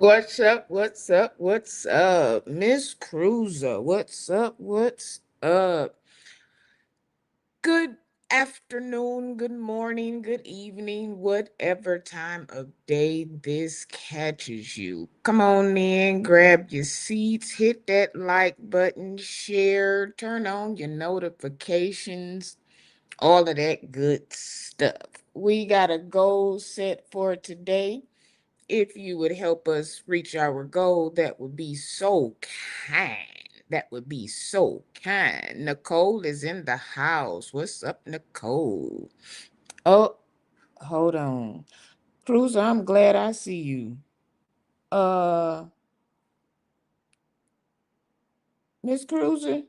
What's up? What's up? What's up? Miss Cruiser, what's up? What's up? Good afternoon, good morning, good evening, whatever time of day this catches you. Come on in, grab your seats, hit that like button, share, turn on your notifications, all of that good stuff. We got a goal set for today. If you would help us reach our goal, that would be so kind. That would be so kind. Nicole is in the house. What's up, Nicole? Oh, hold on. Cruiser, I'm glad I see you. Uh, Miss Cruiser,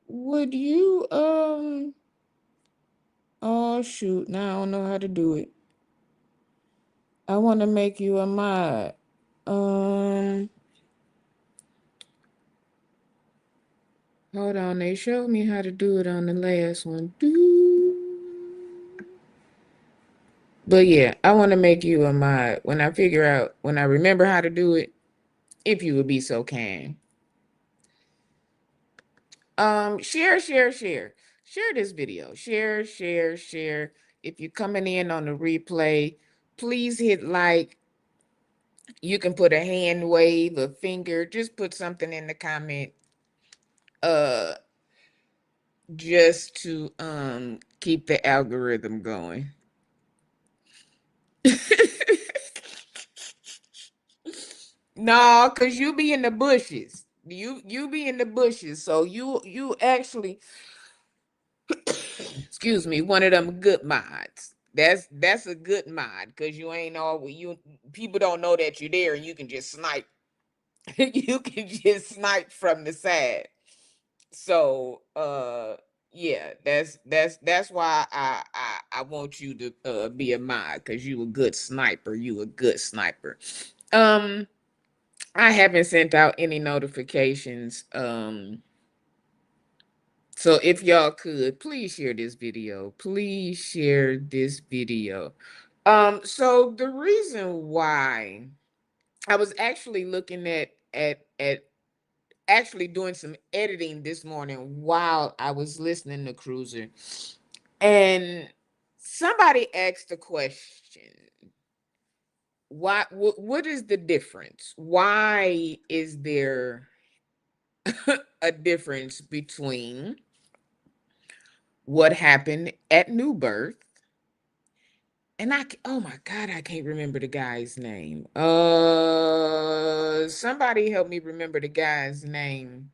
would you oh shoot, now I don't know how to do it. I want to make you a mod. Um, Hold on, they showed me how to do it on the last one. But yeah, I want to make you a mod when I remember how to do it, if you would be so kind. Share, share, share. Share this video. Share, share, share. If you're coming in on the replay, please hit like. You can put a hand wave, a finger, just put something in the comment. Uh, just to keep the algorithm going. No, cause you be in the bushes. You be in the bushes. So you actually, excuse me, one of them good mods. That's a good mod because you ain't all you people don't know that you're there and you can just snipe. You can just snipe from the side. So yeah, that's why I want you to be a mod because you a good sniper. You a good sniper. Um I haven't sent out any notifications. So if y'all could please share this video. Please share this video. So the reason why I was actually looking at actually doing some editing this morning while I was listening to Cruiser, and somebody asked a question. What is the difference? Why is there a difference between what happened at New Birth and oh my god, I can't remember the guy's name. Somebody help me remember the guy's name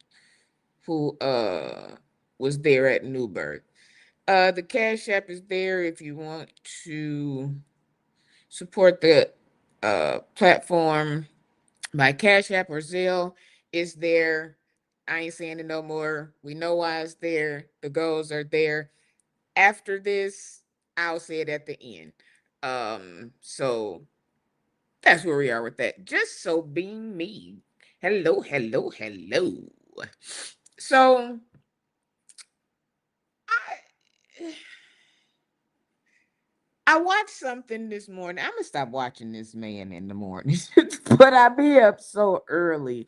who was there at New Birth. The Cash App is there if you want to support the platform. My Cash App or Zelle is there. I ain't saying it no more. We know why it's there. The goals are there. After this, I'll say it at the end. So that's where we are with that. Just so being me. Hello, hello, hello. So I I watched something this morning. I'm gonna stop watching this man in the morning, but I be up so early,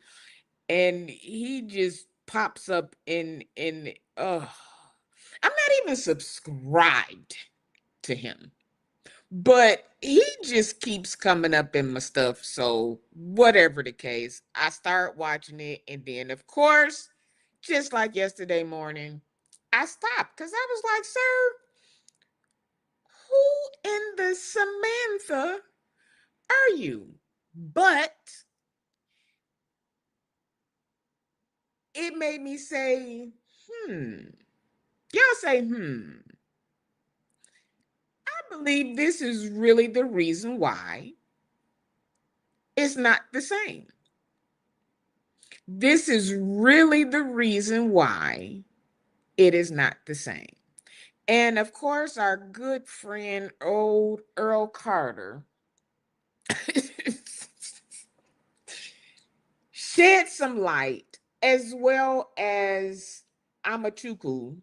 and he just pops up in. I'm not even subscribed to him, but he just keeps coming up in my stuff. So whatever the case, I start watching it, and then of course, just like yesterday morning, I stopped because I was like, "Sir, who in the Samantha are you?" But it made me say, hmm. Y'all say, hmm. I believe this is really the reason why it's not the same. This is really the reason why it is not the same. And of course, our good friend, old Earl Carter, shed some light, as well as Amachuku,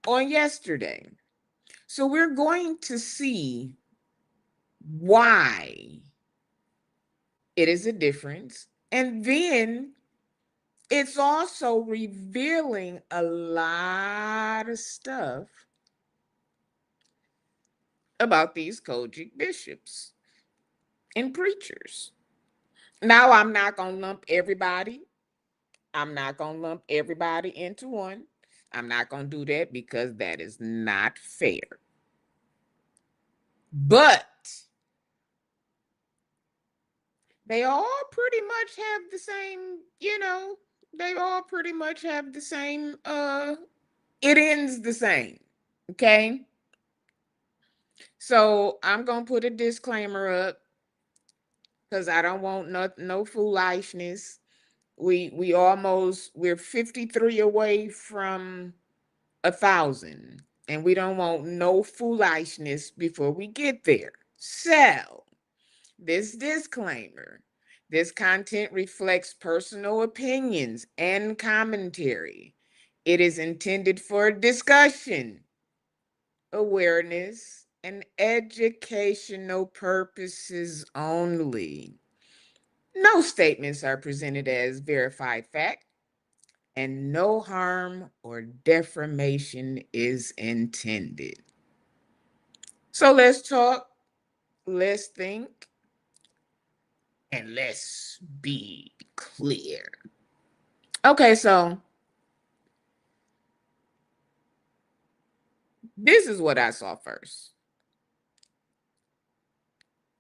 on yesterday. So we're going to see why it is a difference. And then it's also revealing a lot of stuff about these Kojic bishops and preachers. Now, I'm not going to lump everybody. I'm not going to lump everybody into one. I'm not going to do that because that is not fair. But they all pretty much have the same, they all pretty much have the same, it ends the same. Okay. So I'm going to put a disclaimer up because I don't want no foolishness. We're 53 away from 1,000, and we don't want no foolishness before we get there. So, this disclaimer: this content reflects personal opinions and commentary. It is intended for discussion, awareness, and educational purposes only. No statements are presented as verified fact, and no harm or defamation is intended. So let's talk, let's think, and let's be clear. Okay, so this is what I saw first.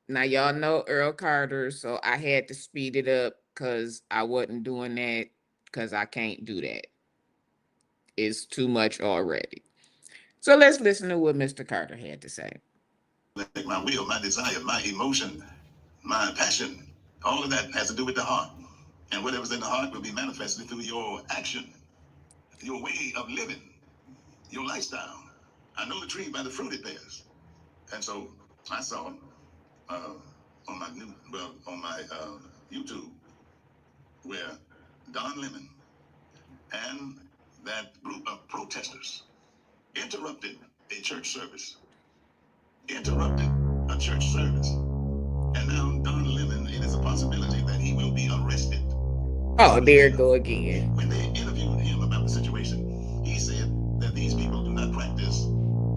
Now, y'all know Earl Carter, so I had to speed it up because I wasn't doing that because I can't do that. It's too much already. So let's listen to what Mr. Carter had to say. Like my will, my desire, my emotion, my passion, all of that has to do with the heart. And whatever's in the heart will be manifested through your action, your way of living, your lifestyle. I know the tree by the fruit it bears. And so I saw uh, on my YouTube where Don Lemon and that group of protesters interrupted a church service. Interrupted a church service. And now Don Lemon, it is a possibility that he will be arrested. Oh, there it go again. When they interviewed him about the situation, he said that these people do not practice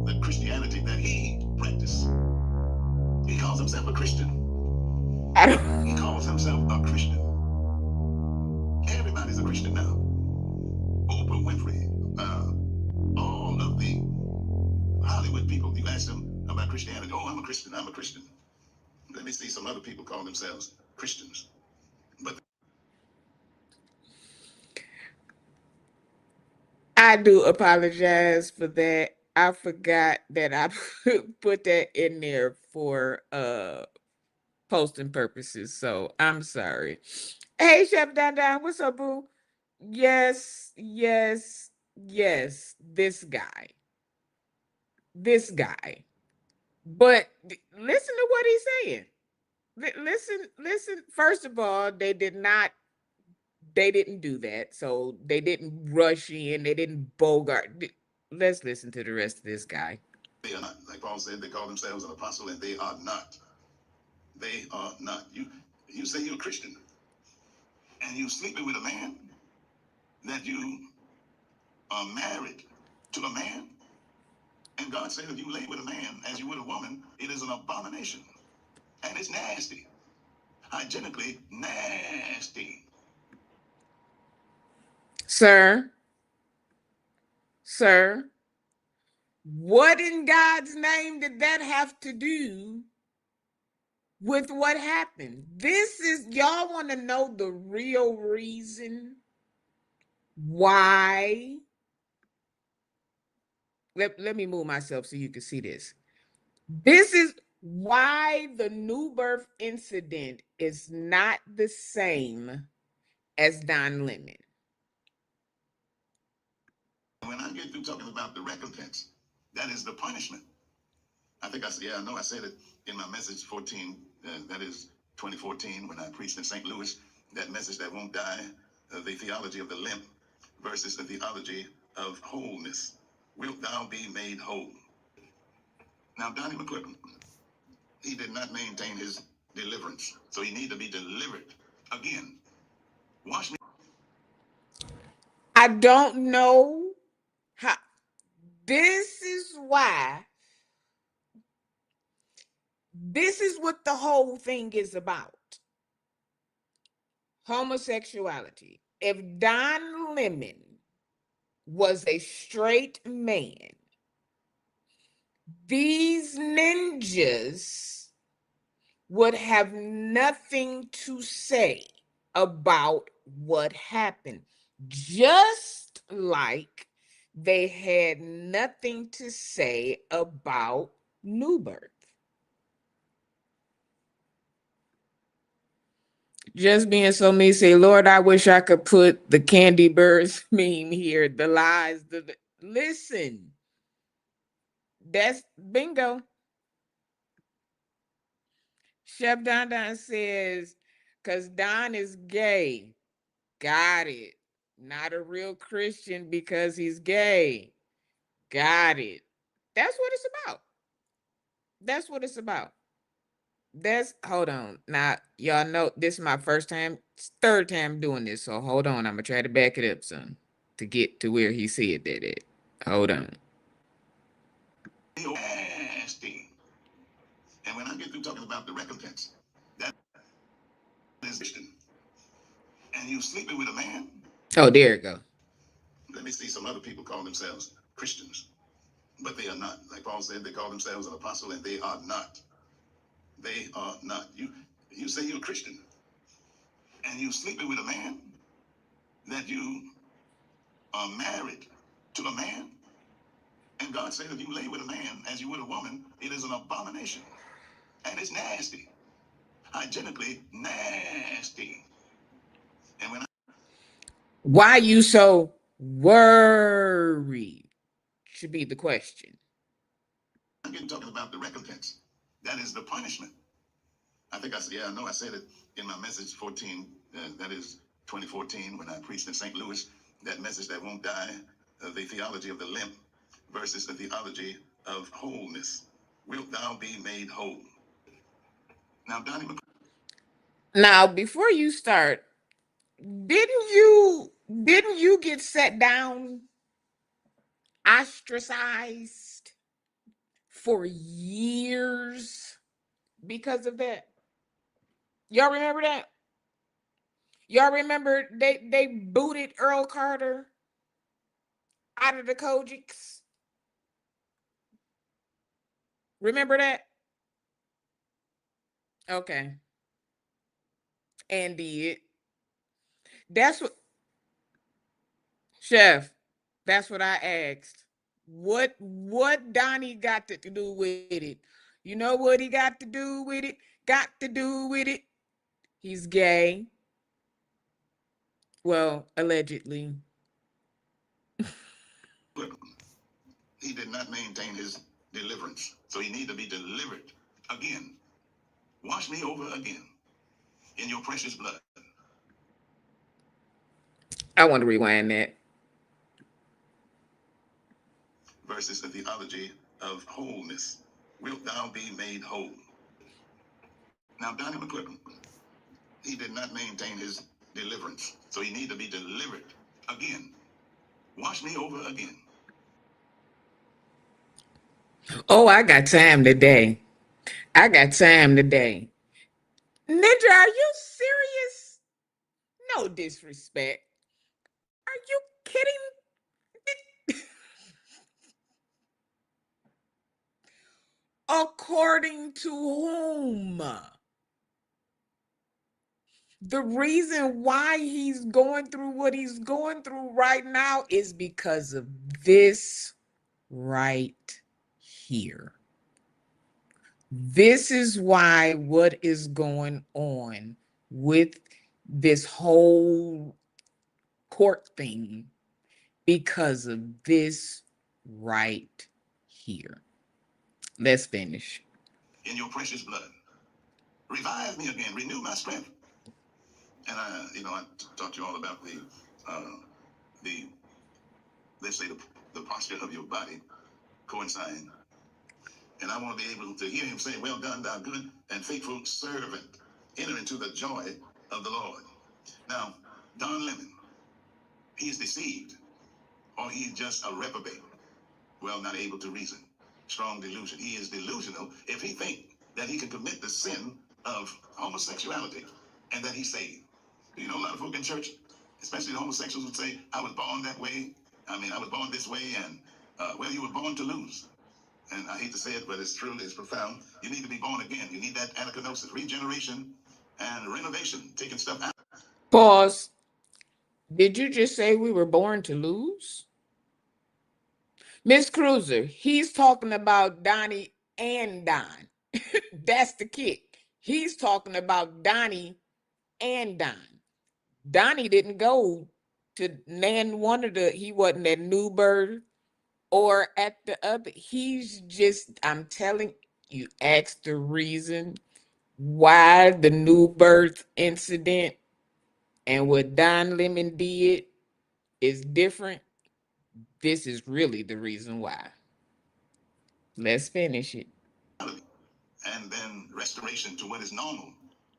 the Christianity that he practiced. He calls himself a Christian. He calls himself a Christian. Everybody's a Christian now. Oprah Winfrey, all of the Hollywood people, you ask them about Christianity. Oh, I'm a Christian. I'm a Christian. Let me see some other people call themselves Christians. But I do apologize for that. I forgot that I put that in there for posting purposes. So I'm sorry. Hey Chef Don Don, what's up, boo? Yes, yes, yes. This guy. This guy. But listen to what he's saying. Listen. First of all, they didn't do that. So they didn't rush in, they didn't bogart. Let's listen to the rest of this guy. they are not. Like Paul said, they call themselves an apostle, and they are not. They are not. You say you're a Christian, and you sleeping with a man that you are married to a man, and God said if you lay with a man as you would a woman, it is an abomination, and it's nasty, hygienically nasty. Sir, sir, what in God's name did that have to do with what happened? This is, y'all want to know the real reason why? Let me move myself so you can see this. This is why the new birth incident is not the same as Don Lemon. When I get through talking about the recompense, that is the punishment. I think I said, yeah, I know I said it in my message 14, that is 2014, when I preached in St. Louis, that message that won't die, the theology of the limp versus the theology of wholeness. Wilt thou be made whole? Now, Donnie McClurkin, He did not maintain his deliverance, so he need to be delivered again. Wash me. I don't know how. This is why. This is what the whole thing is about. Homosexuality. If Don Lemon was a straight man, these ninjas would have nothing to say about what happened. Just like they had nothing to say about New Birth. Just being so me, say, Lord, I wish I could put the Candy Birds meme here. The lies, listen. That's bingo. Chef Don Don says, because Don is gay. Got it. Not a real Christian because he's gay. Got it. That's what it's about. That's what it's about. Hold on. Now, y'all know this is my third time doing this. So hold on. I'm going to try to back it up some to get to where he said that at. Hold on. Nasty. And when I get through talking about the recompense, that is Christian. And you sleeping with a man? Oh, there you go. Let me see some other people call themselves Christians, but they are not. Like Paul said, they call themselves an apostle, and they are not. They are not. You say you're a Christian, and you sleeping with a man that you are married to a man, and God said if you lay with a man as you would a woman, it is an abomination, and it's nasty, hygienically nasty. And when Why you so worried? Should be the question. I'm getting talking about the recompense, that is the punishment. I think I said, I know I said it in my message 14, that is 2014, when I preached in St. Louis, that message that won't die, the theology of the limp versus the theology of wholeness. Wilt thou be made whole? Now, Donnie Now, before you start, didn't you get set down, ostracized for years because of that? Y'all remember that? Y'all remember they booted Earl Carter out of the Kojics? Remember that? Okay. And did. That's what Chef, that's what I asked. What Donnie got to do with it? You know what he got to do with it? Got to do with it. He's gay. Well, allegedly. he did not maintain his deliverance, so he need to be delivered again. Wash me over again in your precious blood. I want to rewind that. Versus the theology of wholeness. Wilt thou be made whole? Now, Donnie McClurkin, he did not maintain his deliverance, so he need to be delivered again. Wash me over again. Oh, I got time today. I got time today. Ninja, are you serious? No disrespect. Are you kidding? According to whom? The reason why he's going through what he's going through right now is because of this right here. This is why what is going on with this whole court thing, because of this right here. Let's finish. In your precious blood. Revive me again. Renew my strength. And I taught you all about the let's say the posture of your body coinciding And I want to be able to hear him say, well done, thou good and faithful servant. Enter into the joy of the Lord. Now, Don Lemon, he's deceived, or he's just a reprobate. Well, not able to reason. Strong delusion. He is delusional if he thinks that he can commit the sin of homosexuality and that he's saved. You know, a lot of folk in church, especially the homosexuals, would say, I was born that way. I was born this way, and well, you were born to lose. And I hate to say it, but it's true, it's profound. You need to be born again. You need that anachronosis, regeneration, and renovation, taking stuff out. Pause. Did you just say we were born to lose? Miss Cruiser, he's talking about Donnie and Don. That's the kick. He's talking about Donnie and Don. Donnie didn't go to nan one of the, he wasn't at Newburgh or at the other. He's just, I'm telling you, ask the reason why the New Birth incident and what Don Lemon did is different. This is really the reason why. Let's finish it. And then restoration to what is normal,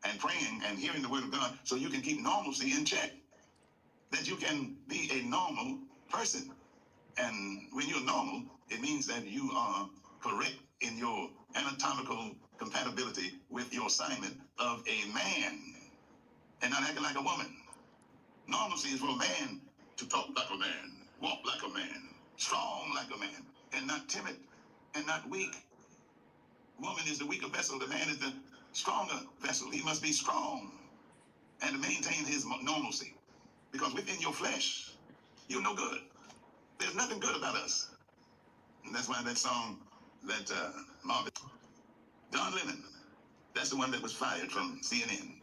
and praying and hearing the word of God so you can keep normalcy in check, that you can be a normal person. And when you're normal, it means that you are correct in your anatomical compatibility with your assignment of a man and not acting like a woman. Normalcy is for a man to talk like a man, walk like a man, strong like a man, and not timid and not weak. Woman is the weaker vessel. The man is the stronger vessel. He must be strong and to maintain his normalcy. Because within your flesh, you're no good. There's nothing good about us. And that's why that song that Marvin, Don Lemon, that's the one that was fired from CNN.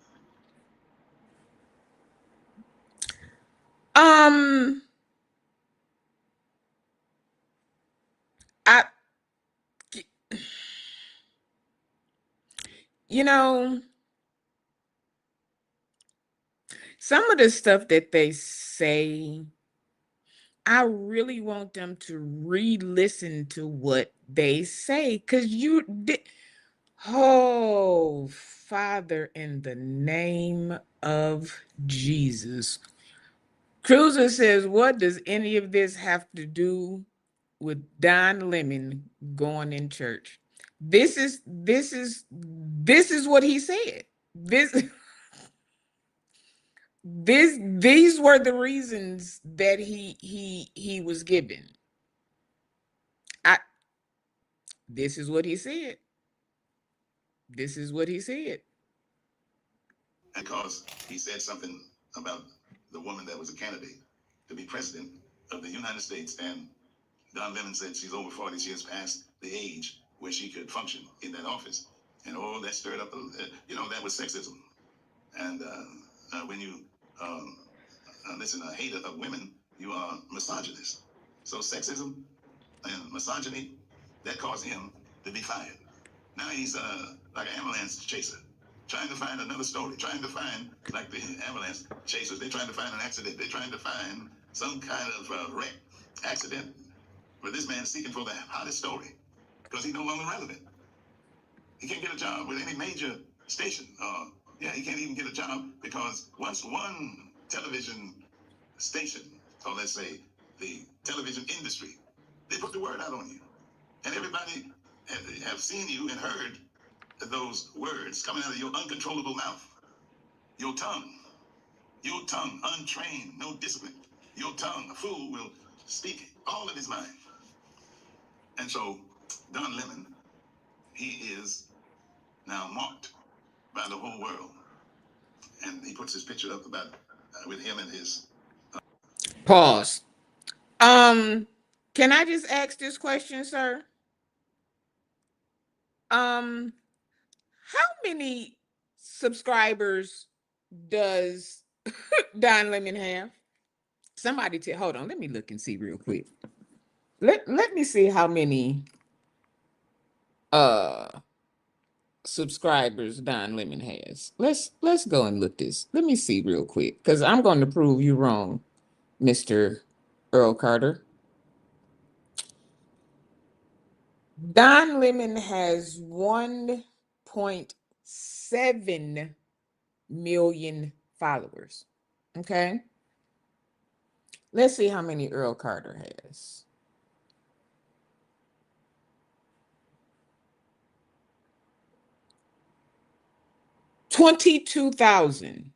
I, you know, some of the stuff that they say, I really want them to re-listen to what they say, because you did. Oh, Father, in the name of Jesus. Cruiser says, what does any of this have to do with Don Lemon going in church? This is what he said. These were the reasons that he was given. This is what he said. This is what he said. Because he said something about the woman that was a candidate to be president of the United States, and Don Lemon said she's over 40, she has passed the age where she could function in that office. And that stirred up, that was sexism. And when you listen, a hater of women, you are misogynist. So sexism and misogyny, that caused him to be fired. Now he's like an ambulance chaser, trying to find another story, trying to find, like the ambulance chasers, they're trying to find an accident. They're trying to find some kind of wreck, accident. But this man's seeking for the hottest story because he's no longer relevant. He can't get a job with any major station. He can't even get a job because once one television station, or let's say the television industry, they put the word out on you. And everybody have seen you and heard those words coming out of your uncontrollable mouth. Your tongue, untrained, no discipline. Your tongue, a fool will speak all of his mind. And so Don Lemon, he is now marked by the whole world. And he puts his picture up about with him and his Pause. Can I just ask this question, sir? How many subscribers does Don Lemon have? Somebody hold on, let me look and see real quick. Let me see how many subscribers Don Lemon has. Let's go and look this. Let me see real quick, because I'm going to prove you wrong, Mr. Earl Carter. Don Lemon has 1.7 million followers. Okay. Let's see how many Earl Carter has. 22,000.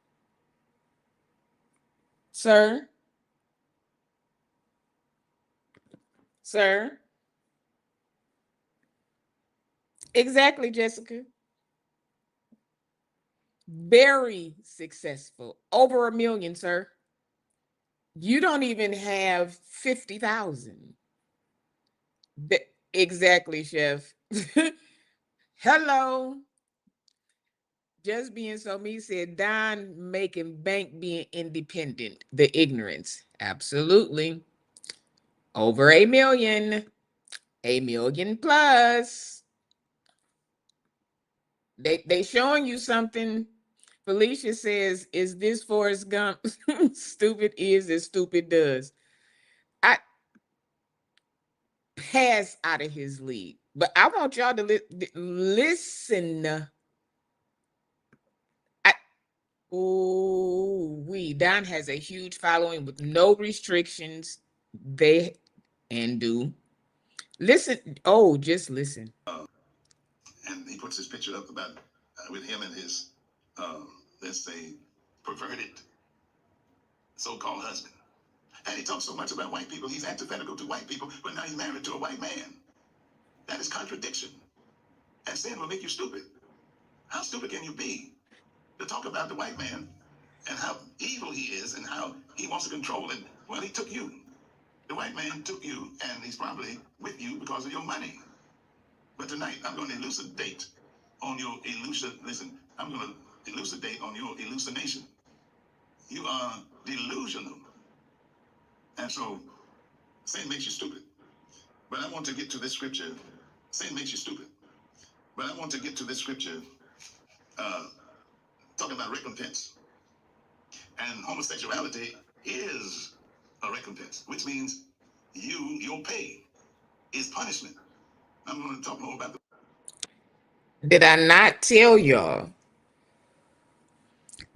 Sir? Sir? Exactly, Jessica. Very successful. Over a million, sir. You don't even have 50,000. Exactly, chef. Hello. Just being so me said Don making bank being independent. The ignorance. Absolutely. Over a million. A million plus. They showing you something. Felicia says, "Is this Forrest Gump? Stupid is as stupid does." I pass out of his league, but I want y'all to listen. I we Don has a huge following with no restrictions. They and do listen. Oh, just listen. And he puts his picture up about with him and his, let's say, perverted so-called husband. And he talks so much about white people, he's antithetical to white people, but now he's married to a white man. That is contradiction. And sin will make you stupid. How stupid can you be to talk about the white man and how evil he is and how he wants to control it? Well, he took you. The white man took you, and he's probably with you because of your money. But tonight, I'm going to elucidate on your listen, I'm going to elucidate on your hallucination. You are delusional. And so, sin makes you stupid. But I want to get to this scripture. Sin makes you stupid. But I want to get to this scripture uh, talking about recompense. And homosexuality is a recompense, which means your pay is punishment. I'm going to talk more about Did I not tell y'all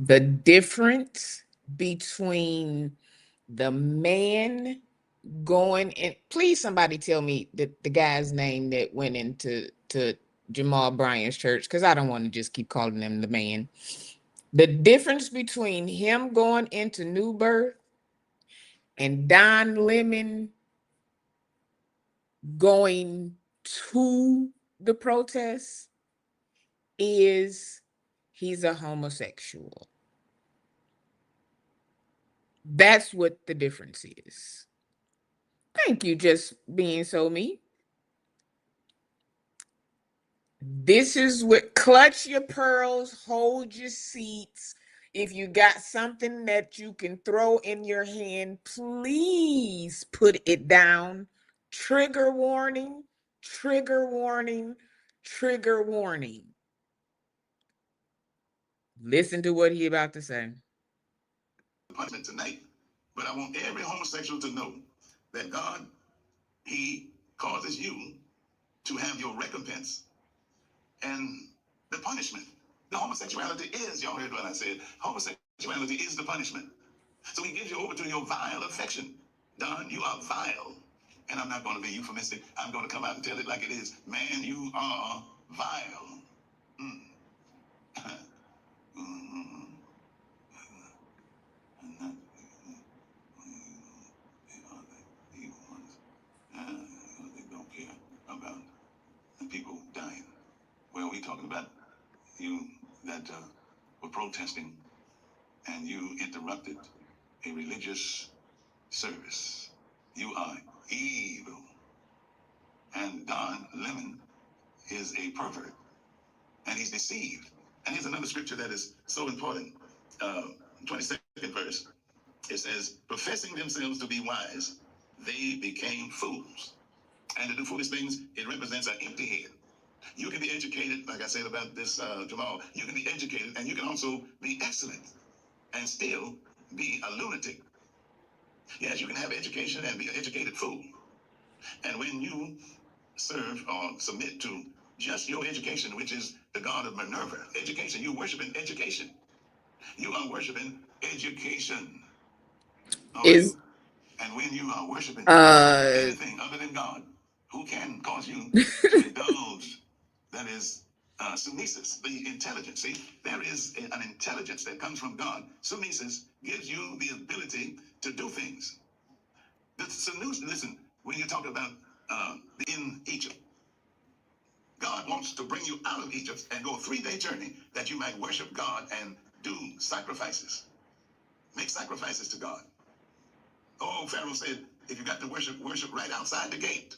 the difference between the man going in? Please, somebody tell me the guy's name that went into Jamal Bryant's church, because I don't want to just keep calling him the man. The difference between him going into New Birth and Don Lemon going to the protest is he's a homosexual. That's what the difference is. Thank you, just being so me. This is what clutch your pearls, hold your seats. If you got something that you can throw in your hand, please put it down. Trigger warning, trigger warning, trigger warning. Listen to what he about to say. punishment tonight. But I want every homosexual to know that God, he causes you to have your recompense and the punishment. The homosexuality is, y'all heard what I said, homosexuality is the punishment. So he gives you over to your vile affection. Don, you are vile. And I'm not going to be euphemistic. I'm going to come out and tell it like it is. Man, you are vile. Mm. Mm. They don't care about the people dying. Well, we talking about you that were protesting and you interrupted a religious service. You are evil. And Don Lemon is a pervert. And he's deceived. And here's another scripture that is so important. 22nd verse. It says, professing themselves to be wise, they became fools. And to do foolish things, it represents an empty head. You can be educated, like I said about this, Jamal. You can be educated and you can also be excellent and still be a lunatic. Yes, you can have education and be an educated fool. And when you serve or submit to just your education, which is the God of Minerva. Education. You're worshiping education. You are worshiping education. All right? Is And when you are worshiping anything other than God, who can cause you to indulge? That is sunesis, the intelligence. See, there is an intelligence that comes from God. Sunesis gives you the ability to do things. The sunesis, listen, when you talk about in Egypt, God wants to bring you out of Egypt and go a 3-day journey that you might worship God and do sacrifices. Make sacrifices to God. Oh, Pharaoh said, if you got to worship, worship right outside the gate.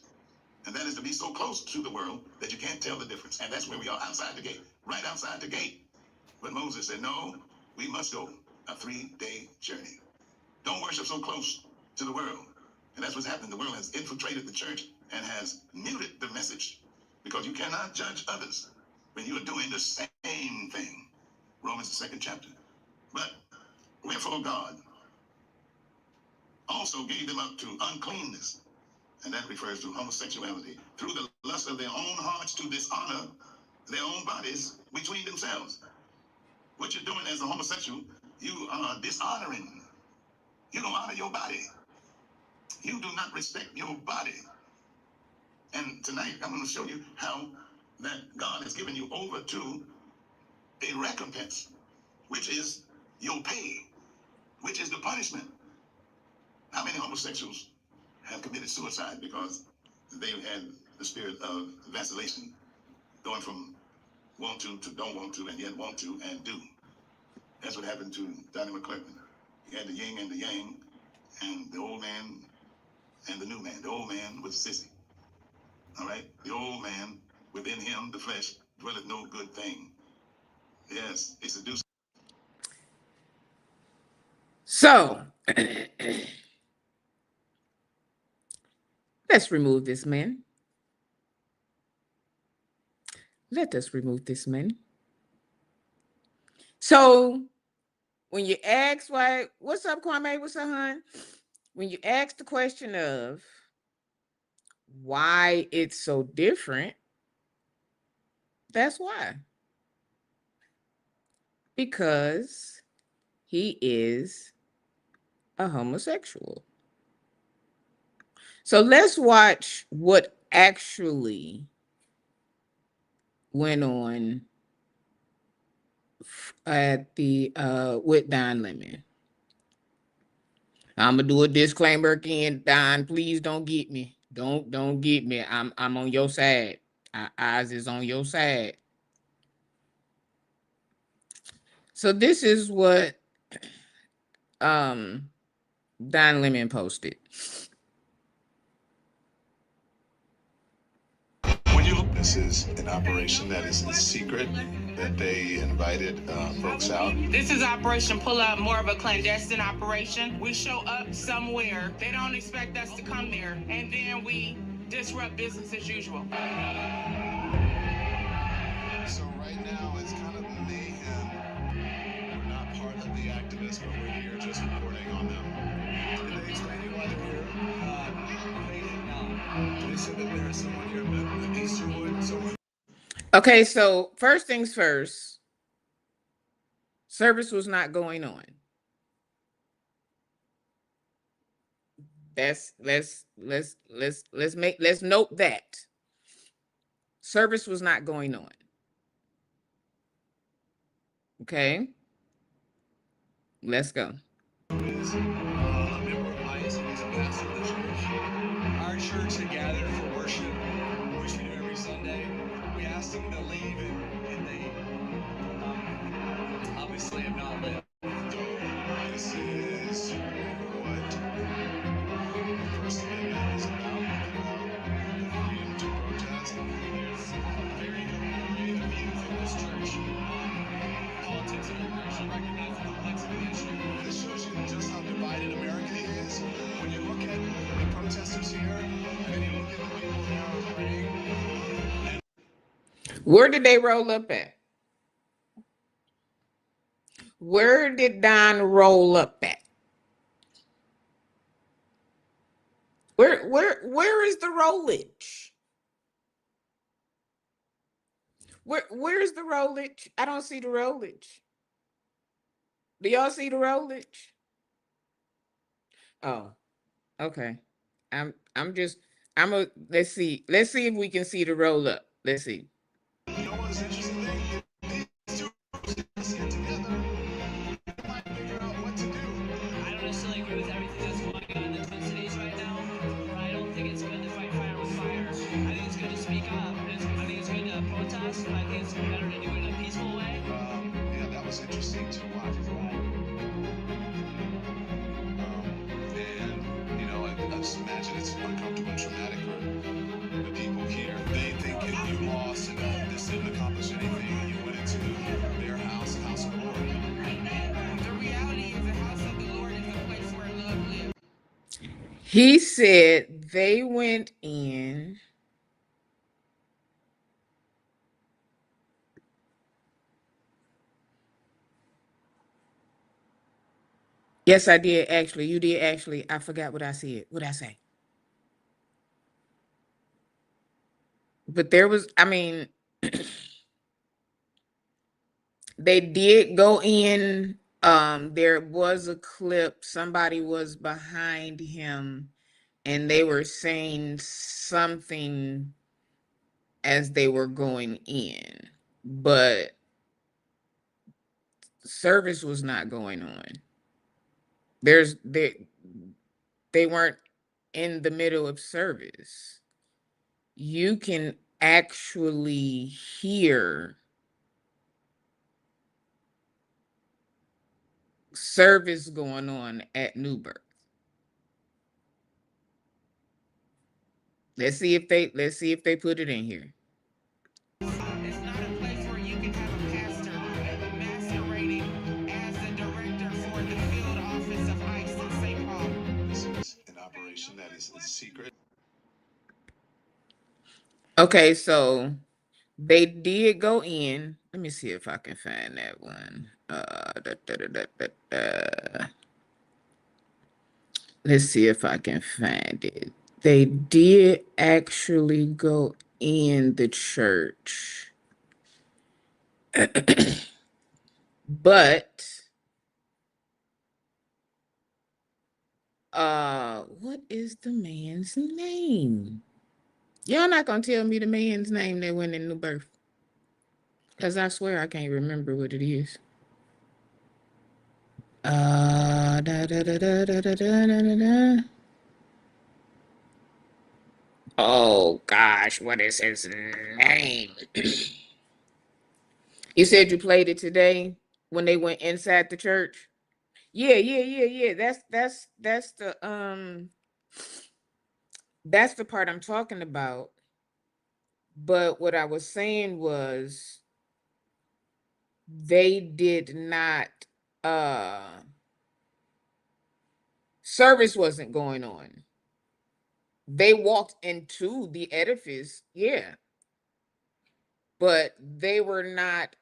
And that is to be so close to the world that you can't tell the difference. And that's where we are, outside the gate, right outside the gate. But Moses said, no, we must go a 3-day journey. Don't worship so close to the world. And that's what's happening. The world has infiltrated the church and has muted the message, because you cannot judge others when you are doing the same thing. Romans, the 2nd chapter. But wherefore God also gave them up to uncleanness, and that refers to homosexuality, through the lust of their own hearts, to dishonor their own bodies between themselves. What you're doing as a homosexual, you are dishonoring. You don't honor your body. You do not respect your body. And tonight I'm going to show you how that God has given you over to a recompense, which is your pay, which is the punishment. How many homosexuals have committed suicide because they've had the spirit of vacillation, going from want to don't want to, and yet want to and do? That's what happened to Donnie McClurkin. He had the yin and the yang, and the old man and the new man. The old man was a sissy. All right? The old man, within him, the flesh, dwelleth no good thing. Yes, it's a deuce. so. Let's remove this man. Let us remove this man. So when you ask why, what's up, Kwame? What's up, hon? When you ask the question of why it's so different, that's why. Because he is a homosexual. So let's watch what actually went on at the with Don Lemon. I'm gonna do a disclaimer again, Don. Please don't get me. Don't get me. I'm on your side. Eyes is on your side. So this is what Don Lemon posted. This is an operation that is in secret, that they invited folks out. This is Operation Pull Up, more of a clandestine operation. We show up somewhere. They don't expect us to come there. And then we disrupt business as usual. So right now it's kind of mayhem. We're not part of the activists, but we're here just reporting on them. Did they explain to you why they're here? They did not. They said that there is someone here at Easterwood, someone. Okay, so first things first, service was not going on. Let's note that service was not going on. Okay, let's go. Our church had gathered for worship, which we do every Sunday. We asked them to leave, and they obviously have not left. This is what the First Amendment is about, freedom to protest. There's a very creative view from this church on politics and immigration, recognizing the complexity of the issue. This shows you just how divided America is. When you look at the protesters here, and you look at the people who are praying. Where did they roll up at? Where did Don roll up at? Where is the rollage? Where's the rollage? I don't see the rollage. Do y'all see the rollage? Oh, okay. I'm just I'm a let's see. Let's see if we can see the roll up. Let's see. You know what's interesting thing? These two groups get together, they might figure out what to do. I don't necessarily agree with everything that's going on in the Twin Cities right now, but I don't think it's good to fight fire with fire. I think it's good to speak up. I think it's good to protest, but I think it's better to do it in a peaceful way. Yeah, that was interesting to watch. And, you know, I just imagine it's uncomfortable and traumatic for the people here. They think if you lost and this didn't accomplish anything, and you went into their house, house of the Lord. The reality is the house of the Lord is the place where love lives. He said they went in. Yes, I did actually. You did actually. I forgot what I said. What I say? But there was, I mean, they did go in. There was a clip. Somebody was behind him, and they were saying something as they were going in, but service was not going on. They weren't in the middle of service. You can actually hear service going on at New Birth. Let's see if they put it in here. It's not a place where you can have a pastor masquerading as the director for the field office of ICE in St. Paul. This is an operation that is secret. Okay, so they did go in. Let me see if I can find that one. Let's see if I can find it. They did actually go in the church. But what is the man's name? Y'all not gonna tell me the man's name that went in New Birth? Because I swear I can't remember what it is. Da, da, da, da, da, da, da, da, da. Oh gosh, what is his name? You said you played it today when they went inside the church? Yeah. That's the part I'm talking about. But what I was saying was they did not service wasn't going on. They walked into the edifice, yeah. But they were not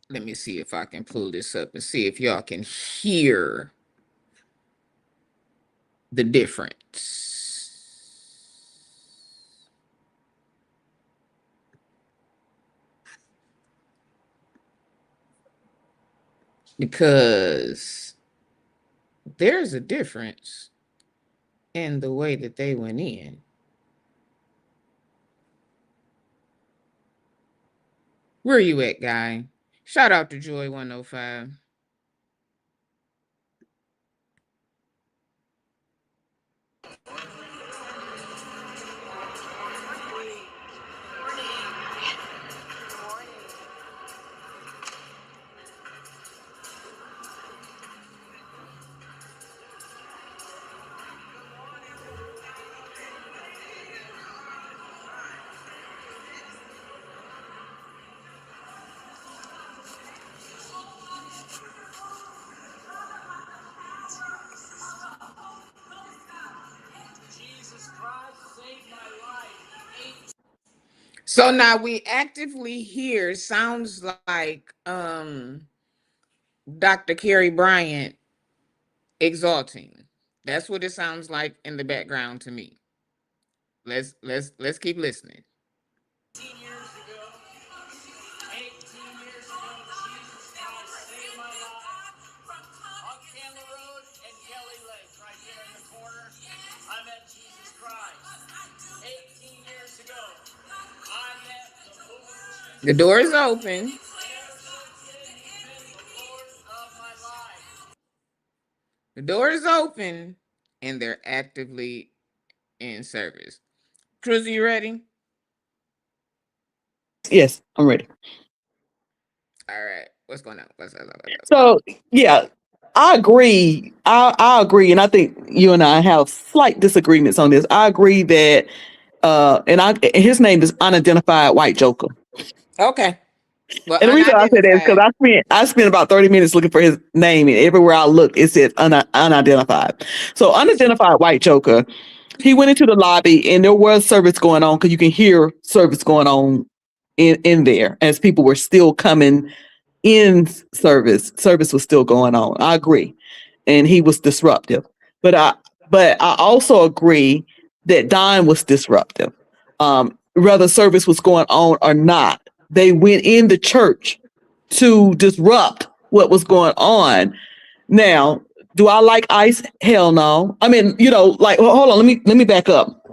let me see if I can pull this up and see if y'all can hear the difference. Because there's a difference in the way that they went in. Where you at, guy? Shout out to Joy 105. So now we actively hear sounds like Dr. Carrie Bryant exalting. That's what it sounds like in the background to me. Let's keep listening. 18 years ago, 18 years ago, Jesus Christ saved my life. On Candler Road and Kelly Lake, right there in the corner, I met Jesus Christ. 18 years ago, I met the Lord. The door is open. And ever since then, he's been the Lord of my life. The door is open, and they're actively in service. Cruz, you ready? Yes, I'm ready. All right. What's going on? So yeah, I agree. I agree, and I think you and I have slight disagreements on this. I agree that his name is Unidentified White Joker. Okay. Well, And the reason I say that is because I spent about 30 minutes looking for his name, and everywhere I looked, it said unidentified. So Unidentified White Joker, he went into the lobby, and there was service going on, because you can hear service going on in there as people were still coming in service. Service was still going on. I agree, and he was disruptive. But I also agree that Don was disruptive. Whether service was going on or not, they went in the church to disrupt what was going on. Now, do I like ICE? Hell no. I mean, like, hold on. Let me back up.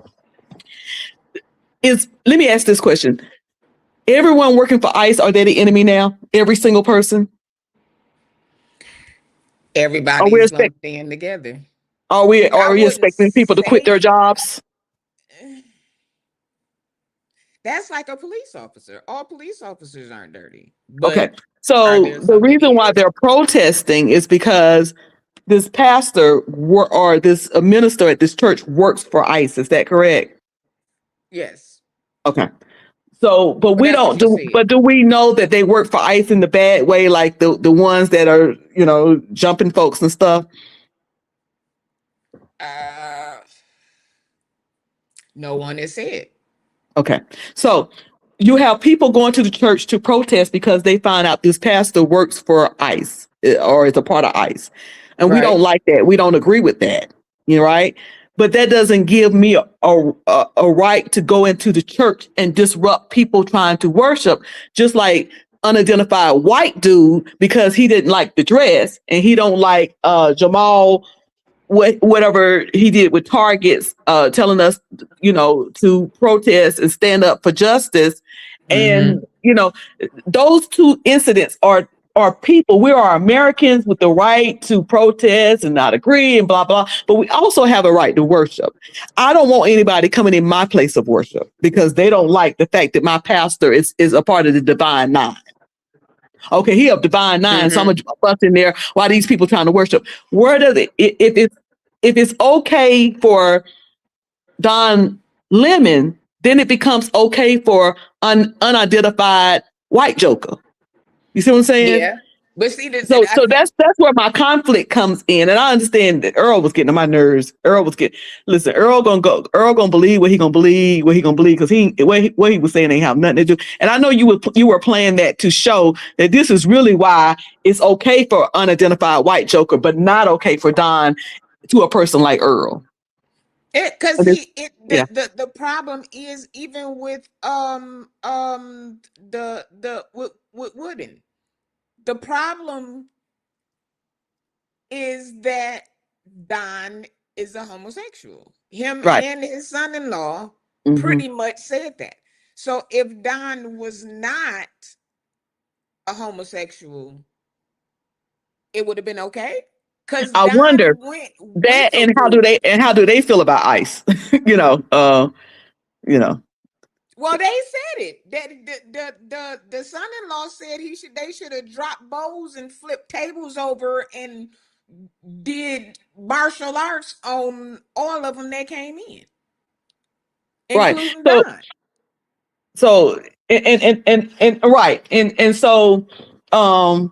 Let me ask this question. Everyone working for ICE, are they the enemy now? Every single person? Everybody's lumped in together. Are we expecting people to quit their jobs? That's like a police officer. All police officers aren't dirty. Okay. So the reason why they're protesting is because this pastor or this minister at this church works for ICE. Is that correct? Yes. Okay. So, but we don't do. But do we know that they work for ICE in the bad way, like the ones that are jumping folks and stuff? No one has said. Okay. So you have people going to the church to protest because they find out this pastor works for ICE or is a part of ICE. And we don't like that. We don't agree with that. Right? But that doesn't give me a right to go into the church and disrupt people trying to worship, just like unidentified white dude, because he didn't like the dress and he don't like Jamal, whatever he did with Targets, telling us, to protest and stand up for justice. And, those two incidents are people. We are Americans with the right to protest and not agree and blah, blah. But we also have a right to worship. I don't want anybody coming in my place of worship because they don't like the fact that my pastor is a part of the Divine Nine. Okay, he of Divine Nine, so I'm gonna bust in there while these people trying to worship. Where does it? If it's okay for Don Lemon, then it becomes okay for unidentified white joker. You see what I'm saying? Yeah. But see, so that's where my conflict comes in, and I understand that Earl was getting on my nerves. Earl gonna believe what he gonna believe, because what he was saying ain't have nothing to do. And I know you were playing that to show that this is really why it's okay for unidentified white joker, but not okay for Don to a person like Earl. Because the problem is even with with Wooden. The problem is that Don is a homosexual. Him and his son-in-law pretty much said that. So if Don was not a homosexual, it would have been okay. Because I wonder that, and how do they feel about ICE? Well, they said it. That the son-in-law said they should have dropped bowls and flipped tables over and did martial arts on all of them that came in, including Don. So and right, and so and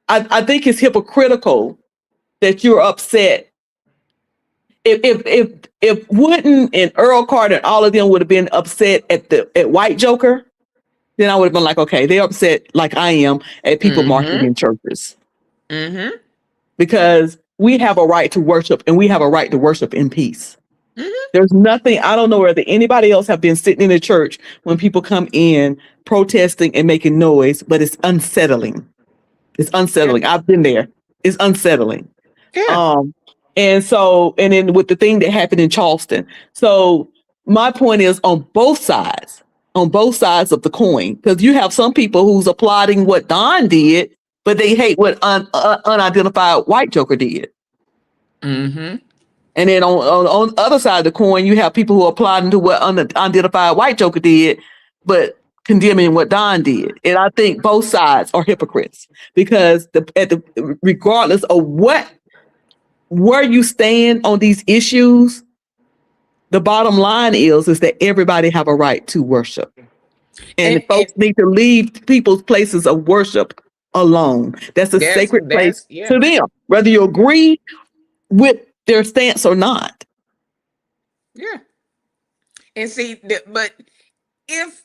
I think it's hypocritical that you're upset. If Wooden and Earl Carter and all of them would have been upset at White Joker, then I would have been like, okay, they're upset like I am at people marching in churches. Because we have a right to worship, and we have a right to worship in peace. Mhm. There's nothing, I don't know whether anybody else have been sitting in the church when people come in protesting and making noise, but it's unsettling. It's unsettling. I've been there. It's unsettling. Yeah. And then with the thing that happened in Charleston. So my point is on both sides of the coin, because you have some people who's applauding what Don did, but they hate what unidentified white joker did. Mm-hmm. And then on the other side of the coin, you have people who are applauding to what unidentified white joker did, but condemning what Don did. And I think both sides are hypocrites, because regardless of where you stand on these issues, the bottom line is that everybody have a right to worship. And folks need to leave people's places of worship alone. That's a sacred place to them, whether you agree with their stance or not. Yeah. And see, but if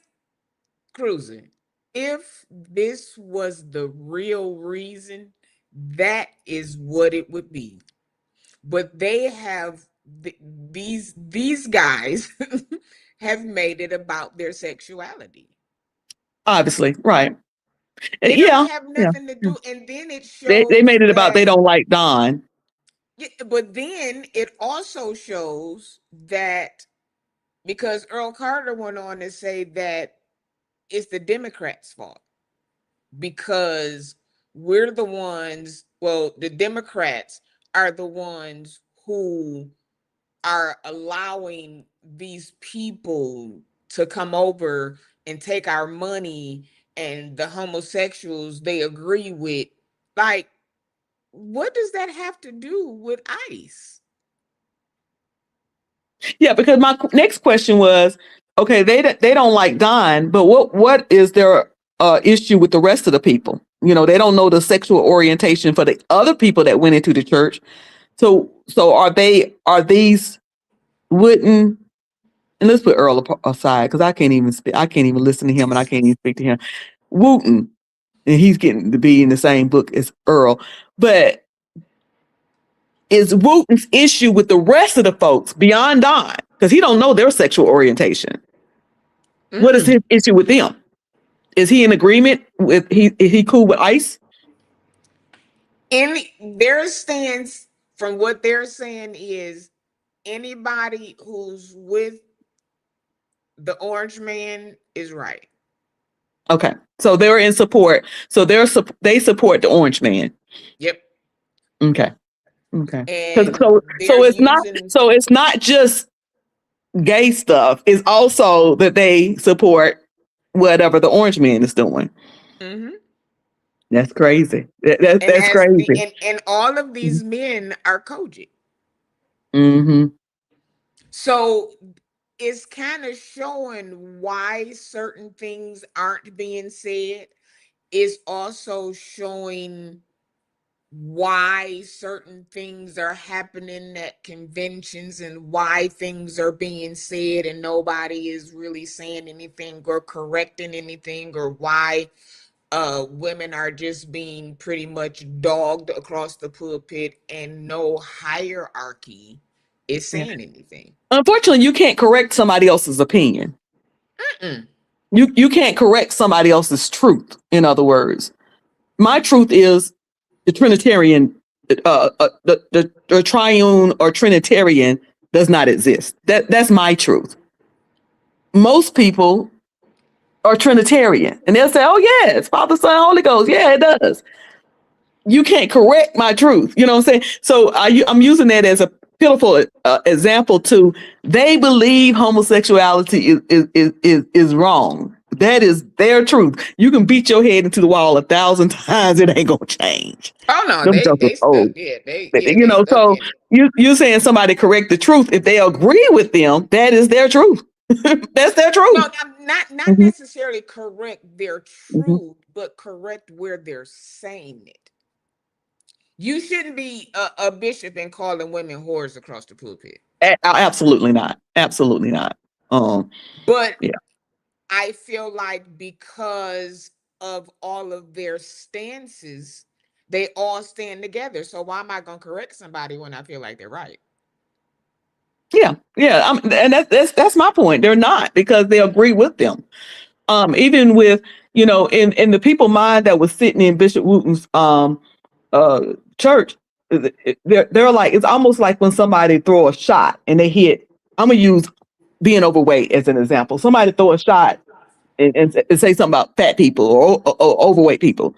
this was the real reason, that is what it would be. But they have these guys have made it about their sexuality. Obviously, right. They don't have nothing to do, and then it shows they made it about they don't like Don. Yeah, but then it also shows that, because Earl Carter went on to say that it's the Democrats' fault, because we're the ones, the Democrats are the ones who are allowing these people to come over and take our money, and the homosexuals they agree with. Like, what does that have to do with ICE? Yeah, because my next question was, okay, they don't like Don, but what is their issue with the rest of the people? You know, they don't know the sexual orientation for the other people that went into the church. So are these wooden? And let's put Earl aside, because I can't even listen to him, and I can't even speak to him. Wooten, and he's getting to be in the same book as Earl, but is Wooten's issue with the rest of the folks beyond Don, because he don't know their sexual orientation. What is his issue with them? Is he in agreement with is he cool with ICE? In their stance, from what they're saying, is anybody who's with the orange man is right. Okay, so they're in support. So they support the orange man. Yep. Okay. And so it's not just gay stuff. It's also that they support whatever the orange man is doing. Mm-hmm. That's crazy. That's crazy. And all of these men are COGIC. Mm-hmm. So it's kind of showing why certain things aren't being said. It's also showing why certain things are happening at conventions, and why things are being said and nobody is really saying anything or correcting anything, or why women are just being pretty much dogged across the pulpit and no hierarchy is saying anything. Unfortunately, you can't correct somebody else's opinion. You can't correct somebody else's truth. In other words, my truth is the Trinitarian, the triune or Trinitarian does not exist. That's my truth. Most people are Trinitarian, and they'll say, "Oh yeah, it's Father, Son, Holy Ghost." Yeah, it does. You can't correct my truth. You know what I'm saying? So I'm using that as a pitiful example too. They believe homosexuality is wrong. That is their truth. You can beat your head into the wall 1,000 times, it ain't gonna change. Oh no, they stuck. Yeah, so you saying somebody correct the truth. If they agree with them, that is their truth. That's their truth. No, not necessarily correct their truth, but correct where they're saying it. You shouldn't be a bishop and calling women whores across the pulpit. Absolutely not. Absolutely not. But yeah. I feel like because of all of their stances, they all stand together. So why am I gonna correct somebody when I feel like they're right? Yeah, and that's my point. They're not, because they agree with them. Even with, in the people mind that was sitting in Bishop Wooten's church, they're like, it's almost like when somebody throw a shot and they hit. I'm gonna use being overweight as an example. Somebody throw a shot and say something about fat people or overweight people.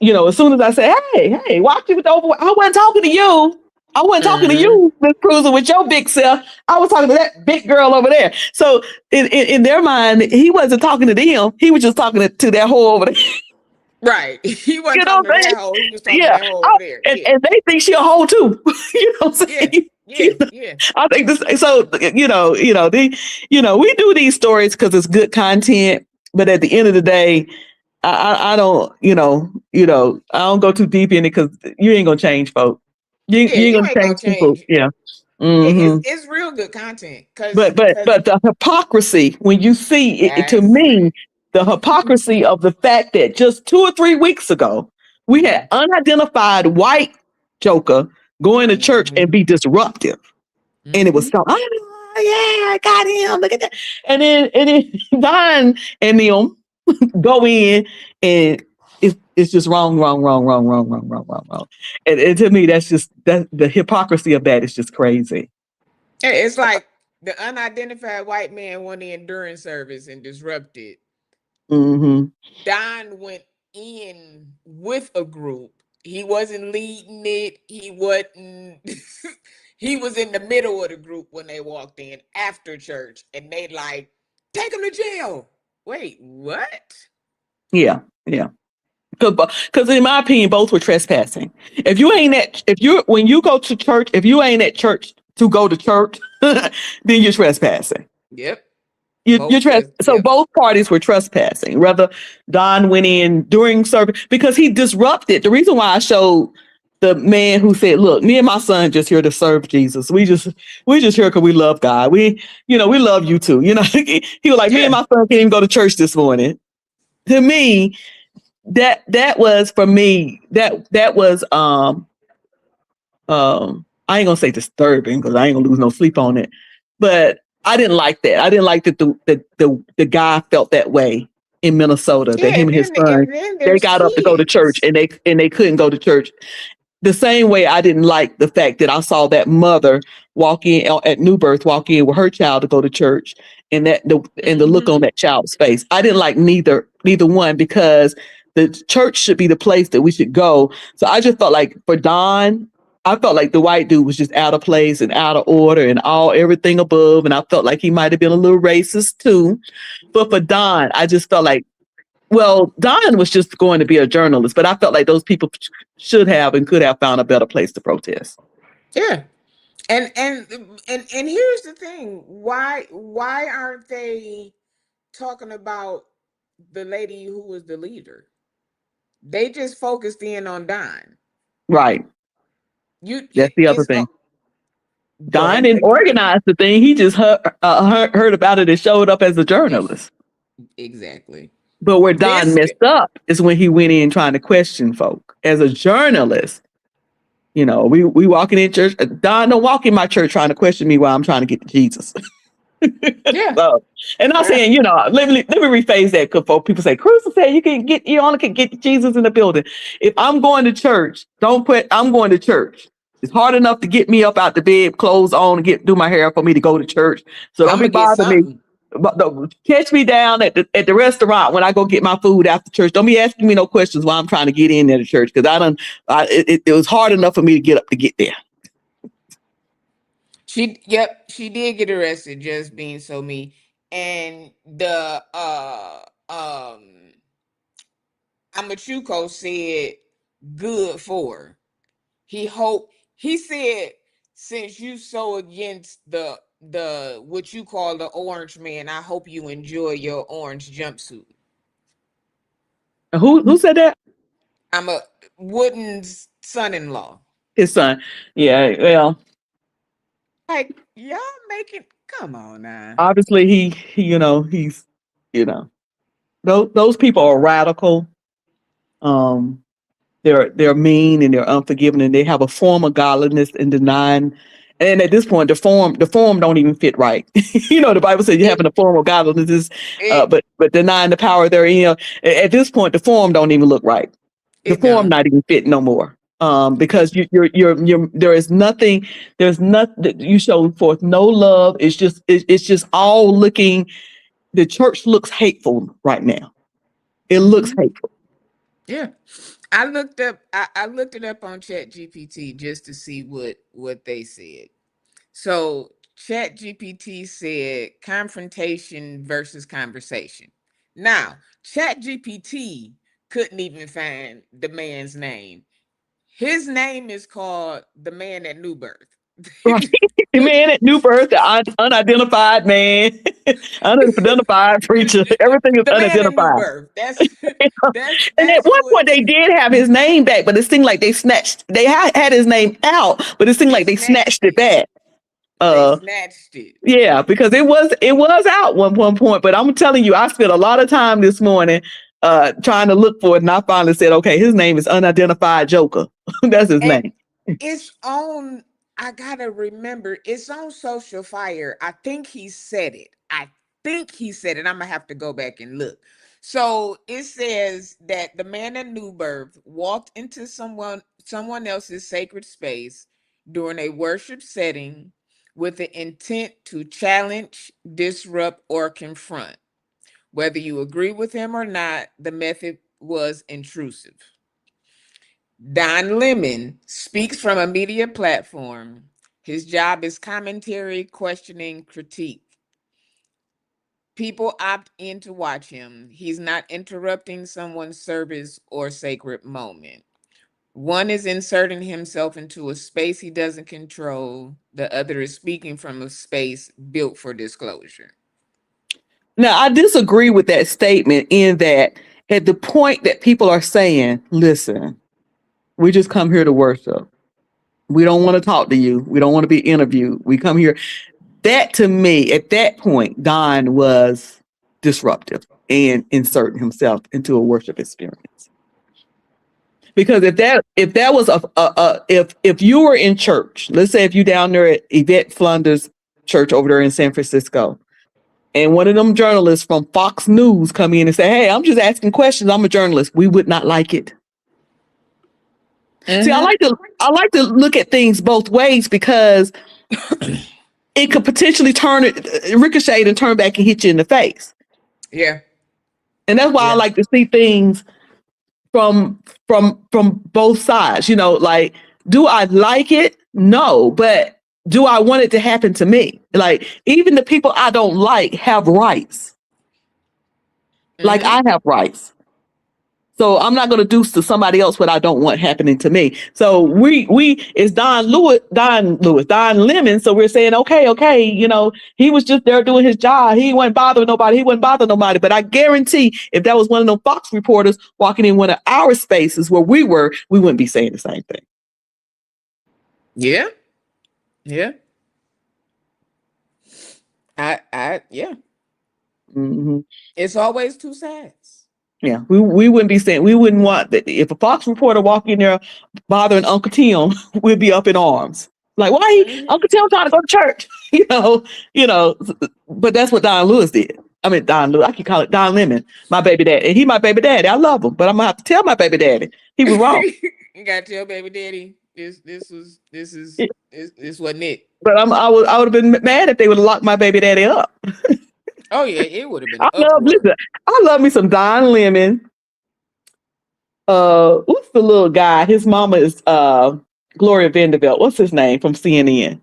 As soon as I say, hey, watch you with the overweight, I wasn't talking to you. I wasn't talking to you, Miss Cruiser, with your big self. I was talking to that big girl over there. So in their mind, he wasn't talking to them. He was just talking to that whole over there. Right. He wasn't You know talking what I'm to saying? that hoe. He was talking to Yeah. that hoe over there. And, Yeah. and they think she a hoe too. You know what I'm saying? Yeah. I think this. So we do these stories because it's good content. But at the end of the day, I don't. I don't go too deep in it because you ain't gonna change folk. You Yeah, ain't you gonna ain't gonna change people. change. Yeah. Yeah, hmm it's real good content. But the hypocrisy, when you see it, to Yes. me, the hypocrisy of the fact that just 2 or 3 weeks ago, we had unidentified white joker going to church and be disruptive. And it was so, oh yeah, I got him. Look at that. And then Don and them go in, and it's just wrong. And to me, that's just the hypocrisy of that is just crazy. It's like the unidentified white man won the endurance service and disrupted. Mm-hmm. Don went in with a group. He wasn't leading it. He wasn't. He was in the middle of the group when they walked in after church, and they like, take him to jail. Wait, what? Yeah. Because in my opinion, both were trespassing. When you go to church, if you ain't at church to go to church, then you're trespassing. Yep. So both parties were trespassing. Rather, Don went in during service because he disrupted. The reason why I showed the man who said, "Look, me and my son just here to serve Jesus. We just here because we love God. We love you too." He was like, "Me and my son can't even go to church this morning." To me, that was for me. That was I ain't gonna say disturbing because I ain't gonna lose no sleep on it, but I didn't like that. I didn't like that the guy felt that way in Minnesota, that him and his son, they got up to go to church and they couldn't go to church. The same way I didn't like the fact that I saw that mother walk in at New Birth, walk in with her child to go to church, and the look on that child's face. I didn't like neither one, because the church should be the place that we should go. So I just felt like for Don, I felt like the white dude was just out of place and out of order and everything above. And I felt like he might have been a little racist too. But for Don, I just felt like, well, Don was just going to be a journalist, but I felt like those people should have and could have found a better place to protest. Yeah. And here's the thing. Why aren't they talking about the lady who was the leader? They just focused in on Don. Right. That's the other thing. Don didn't organize the thing. He just heard about it and showed up as a journalist. Exactly. But where Don messed up is when he went in trying to question folk. As a journalist, we walking in church. Don don't walk in my church trying to question me while I'm trying to get to Jesus. Yeah. So, and I'm saying, let me rephrase that, because people say, Cruiser said you only can get Jesus in the building. If I'm going to church, I'm going to church. It's hard enough to get me up out the bed, clothes on, and do my hair for me to go to church. So don't be bothering me. But catch me down at the restaurant when I go get my food after church. Don't be asking me no questions while I'm trying to get in there to church, because it was hard enough for me to get up to get there. She did get arrested just being so mean. And the Amachuko said good for her. He said, since you so against the what you call the orange man, I hope you enjoy your orange jumpsuit. Who said that? I'm a Wooden's son-in-law. His son. Yeah, well. Like, y'all making, come on now. Obviously he's those people are radical. they're mean and they're unforgiving and they have a form of godliness and denying. And at this point, the form don't even fit right. The Bible says you having a form of godliness, but denying the power therein. At this point, the form don't even look right. The form not even fit no more. Because there is nothing. There's nothing. You show forth no love. It's just all looking. The church looks hateful right now. It looks hateful. Yeah. I looked it up on ChatGPT just to see what they said. So ChatGPT said confrontation versus conversation. Now, ChatGPT couldn't even find the man's name. His name is called the man at New Birth. Right. The man at New Birth, the unidentified man, unidentified preacher. Everything is The man at New unidentified. Birth. And at one point they did have his name back, but it seemed like they had his name out, but it seemed like they snatched it back. They snatched it. Yeah, because it was out one point, but I'm telling you, I spent a lot of time this morning trying to look for it, and I finally said, okay, his name is Unidentified Joker. That's his name. It's on, I gotta remember, it's on Social Fire. I think he said it. I'm gonna have to go back and look. So it says that the man at New Birth walked into someone else's sacred space during a worship setting with the intent to challenge, disrupt, or confront. Whether you agree with him or not, the method was intrusive. Don Lemon speaks from a media platform. His job is commentary, questioning, critique. People opt in to watch him. He's not interrupting someone's service or sacred moment. One is inserting himself into a space he doesn't control. The other is speaking from a space built for disclosure. Now, I disagree with that statement in that at the point that people are saying, listen, we just come here to worship. We don't want to talk to you. We don't want to be interviewed. We come here. That to me, at that point, Don was disruptive and inserting himself into a worship experience. Because if that was if you were in church, let's say if you down there at Yvette Flunder's church over there in San Francisco, and one of them journalists from Fox News come in and say, hey, I'm just asking questions. I'm a journalist. We would not like it. See, I like to look at things both ways because it could potentially ricochet and turn back and hit you in the face. Yeah. And that's why I like to see things from both sides. Like, do I like it? No, but do I want it to happen to me? Like, even the people I don't like have rights. Like I have rights. So I'm not going to do to somebody else what I don't want happening to me. So we it's Don Lemon. So we're saying, okay, he was just there doing his job. He wasn't bothering nobody. But I guarantee if that was one of them Fox reporters walking in one of our spaces where we wouldn't be saying the same thing. Yeah. Yeah. Yeah. Mm-hmm. It's always two sides. Yeah, we wouldn't be saying, we wouldn't want that. If a Fox reporter walk in there bothering Uncle Tim, we'd be up in arms. Like, why Uncle Tim trying to go to church? But that's what Don Lewis did. I mean, Don Lewis, I can call it Don Lemon, my baby daddy. And he my baby daddy. I love him, but I'm gonna have to tell my baby daddy he was wrong. You gotta tell baby daddy this wasn't it. But I would have been mad if they would have locked my baby daddy up. Oh yeah, it would have been. I love me some Don Lemon. What's the little guy? His mama is Gloria Vanderbilt. What's his name from CNN?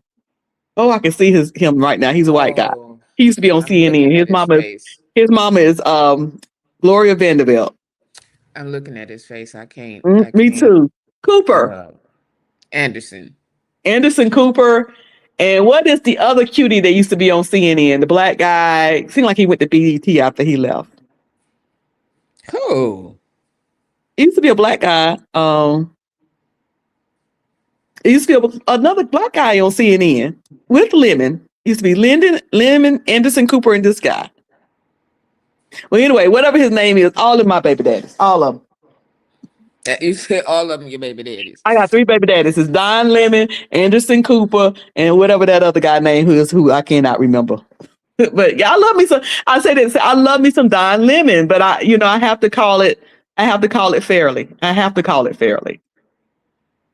Oh, I can see him right now. He's a white guy. He used to be on CNN. His mama is Gloria Vanderbilt. I'm looking at his face. I can't. Me too. Cooper. Anderson Cooper. And what is the other cutie that used to be on CNN? The black guy. Seemed like he went to BET after he left. Who? He used to be a black guy. He used to be another black guy on CNN with Lemon. Used to be Lemon, Anderson Cooper, and this guy. Well, anyway, whatever his name is, all of my baby daddies. All of them. You said all of them your baby daddies. I got 3 baby daddies. It's Don Lemon, Anderson Cooper, and whatever that other guy name who I cannot remember. But yeah, I love me some. I say this. I love me some Don Lemon, but I have to call it. I have to call it fairly. I have to call it fairly.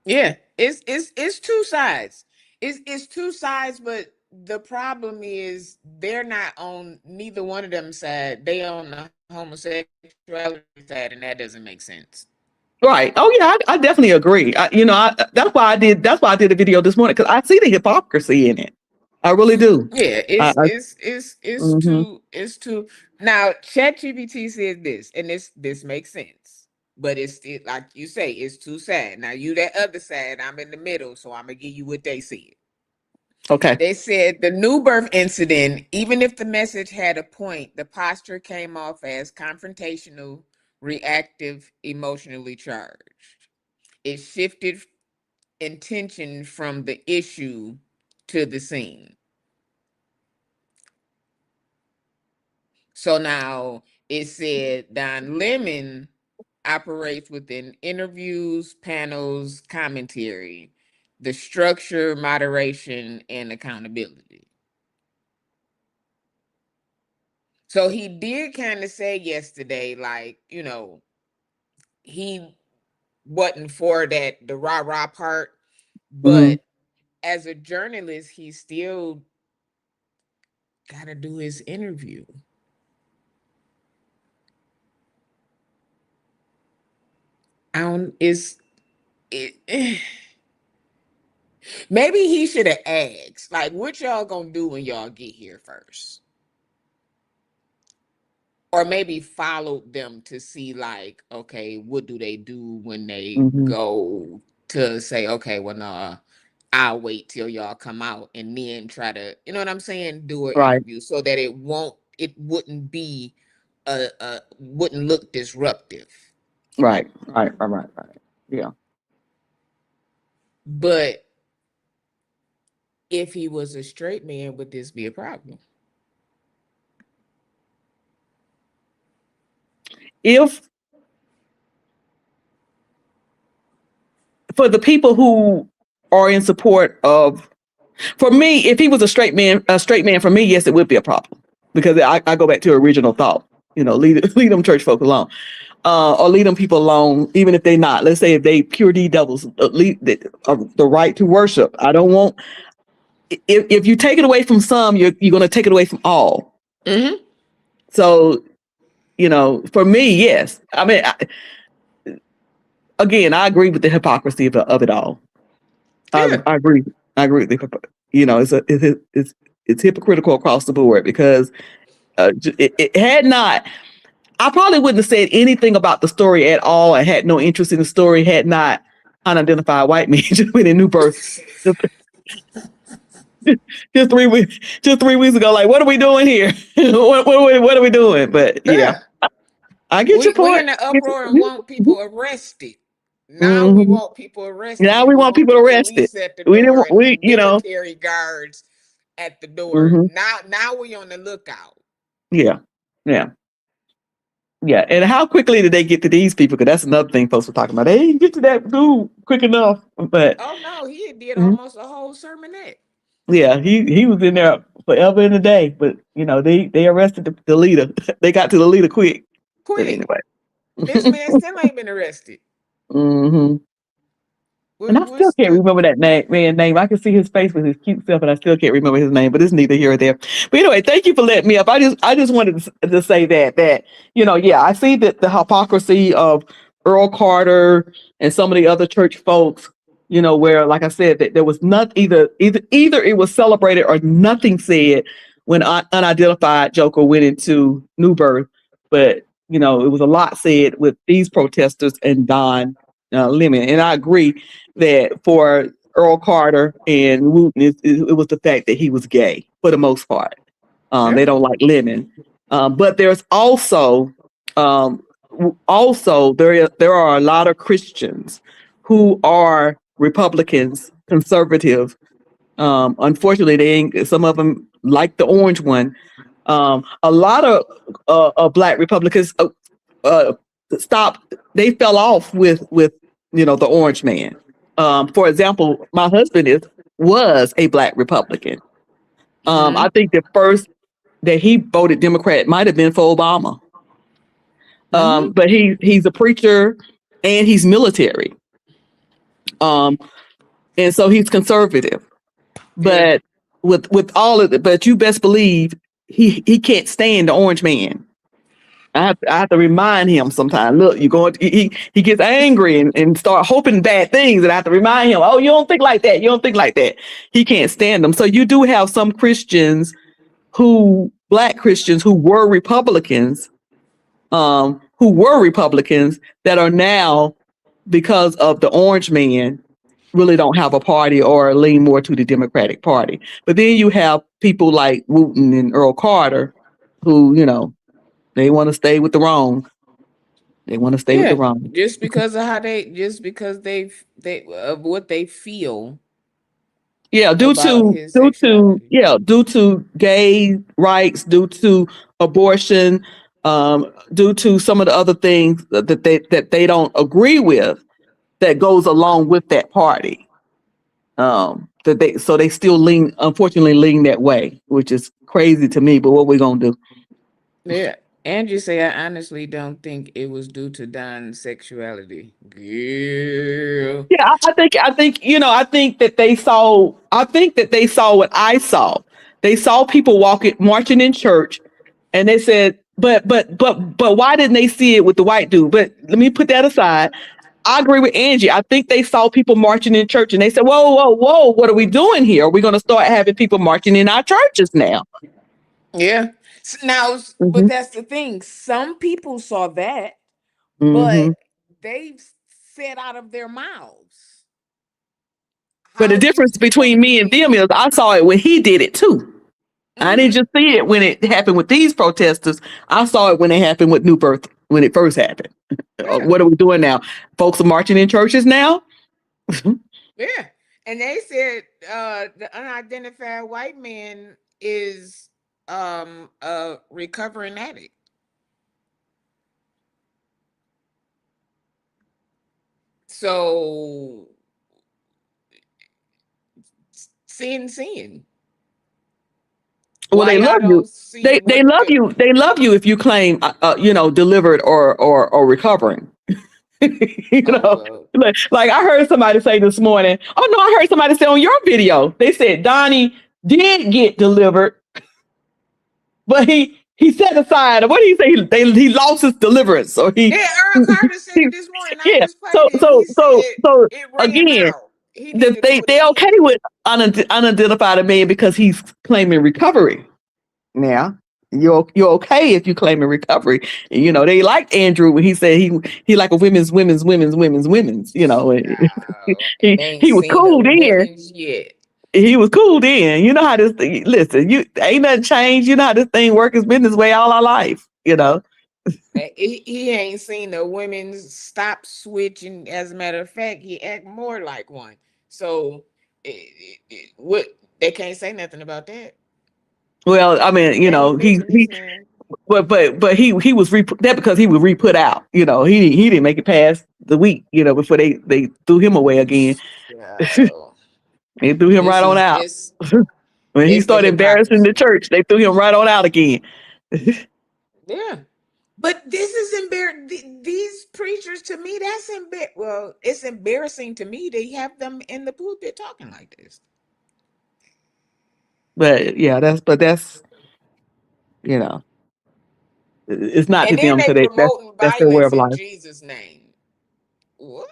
Yeah, it's two sides. It's two sides, but the problem is they're not on neither one of them side. They on the homosexuality side, and that doesn't make sense. Right. Oh yeah, I definitely agree. That's why I did a video this morning, because I see the hypocrisy in it. I really do. Yeah, it's Mhm. too. Now, ChatGPT says this, and this makes sense, but it's like you say, it's too sad. Now you that other side, I'm in the middle, so I'm gonna give you what they said. Okay. They said the new birth incident, even if the message had a point, the posture came off as confrontational, reactive, emotionally charged. It shifted intention from the issue to the scene. So now it said Don Lemon operates within interviews, panels, commentary, the structure, moderation, and accountability. So he did kind of say yesterday, like, he wasn't for the rah-rah part, but as a journalist, he still got to do his interview. Maybe he should have asked, like, what y'all gonna do when y'all get here first? Or maybe followed them to see, like, okay, what do they do when they go to say, okay, well, no, I'll wait till y'all come out and then try to, you know what I'm saying, do an Right. interview so that it wouldn't be wouldn't look disruptive. Right. Yeah. But if he was a straight man, would this be a problem? If for the people who are in support of, for me, if he was a straight man for me, yes, it would be a problem, because I go back to original thought. Leave them church folk alone, or leave them people alone, even if they're not. Let's say if they pure D devils, leave the right to worship. I don't want. If you take it away from some, you're going to take it away from all. Mm-hmm. So, for me, yes. I mean, again, I agree with the hypocrisy of it all. Yeah. I agree. With it's hypocritical across the board, because it had not. I probably wouldn't have said anything about the story at all. I had no interest in the story had not unidentified white men just went in new birth. Just 3 weeks. Just 3 weeks ago, like, what are we doing here? what are we doing? But yeah, I get your point. We're in the uproar and want people arrested. Now we want people arrested. Now we want people arrested. Police at the door, military guards at the door. Now we on the lookout. Yeah. And how quickly did they get to these people? Because that's another thing folks were talking about. They didn't get to that dude quick enough. But oh no, he did almost a whole sermonette. Yeah, he was in there forever in a day. But they arrested the leader. They got to the leader quick. But anyway, this man still ain't been arrested. And I still can't remember that man's name. I can see his face with his cute self, and I still can't remember his name. But it's neither here or there. But anyway, thank you for letting me up. I just wanted to say that I see that the hypocrisy of Earl Carter and some of the other church folks, where, like I said, that there was not either it was celebrated or nothing said when unidentified Joker went into New Birth. But it was a lot said with these protesters and Don Lemon. And I agree that for Earl Carter and Wooten, it was the fact that he was gay for the most part. They don't like Lemon. But there's also there are a lot of Christians who are Republicans, conservative. Unfortunately, some of them, like the orange one. A lot of Black Republicans, they fell off with the orange man. For example, my husband was a black Republican. I think the first that he voted Democrat might have been for Obama. But he's a preacher and he's military. And so he's conservative. But with all of it, but you best believe he can't stand the orange man. I have to remind him sometimes. Look, he gets angry and start hoping bad things, and I have to remind him, oh, you don't think like that. You don't think like that. He can't stand them. So you do have some black Christians who were Republicans, that are now, because of the orange man, really don't have a party or lean more to the Democratic Party. But then you have people like Wooten and Earl Carter who, they want to stay with the wrong. They want to stay with the wrong. Just because of of what they feel. Yeah, due to gay rights, due to abortion, due to some of the other things that they don't agree with, that goes along with that party. They still unfortunately lean that way, which is crazy to me. But what we gonna do? Yeah. Angie say, I honestly don't think it was due to Don's sexuality. Yeah. Yeah, I think that they saw. I think that they saw what I saw. They saw people marching in church, and they said, "But why didn't they see it with the white dude?" But let me put that aside. I agree with Angie. I think they saw people marching in church, and they said, "Whoa, what are we doing here? Are we going to start having people marching in our churches now?" Yeah. Now, but that's the thing. Some people saw that, but they said out of their mouths. But the difference between me and them is I saw it when he did it too. I didn't just see it when it happened with these protesters. I saw it when it happened with New Birth, when it first happened. What are we doing now? Folks are marching in churches now? Yeah. And they said the unidentified white man is a recovering addict. So seeing. Well, they love you. They love you. They love you if you claim, delivered or recovering. Like I heard somebody say this morning. Oh no, I heard somebody say on your video. They said Donnie did get delivered, but he set aside. What did he say? He lost his deliverance, or he. Yeah, Earl Carter said it this morning. Yeah. So again, they okay with unidentified man because he's claiming recovery. Now you're okay if you claim a recovery. They liked Andrew when he said he like a women's. He was cool then. He was cool then. You know how this thing. Listen, ain't nothing changed. You know how this thing works. It's been this way all our life. He ain't seen the women stop switching. As a matter of fact, he act more like one. So what they can't say nothing about that. Well, I mean, but he was that because he was re-put out. He didn't make it past the week. Before they threw him away again. They threw him right on out. When he started embarrassing the church, they threw him right on out again. Yeah. But this is embarrassing. These preachers, to me, that's embarrassing. Well, it's embarrassing to me to have them in the pulpit talking like this. But yeah, that's it's not to them today. That's their way of life. In Jesus' name. What?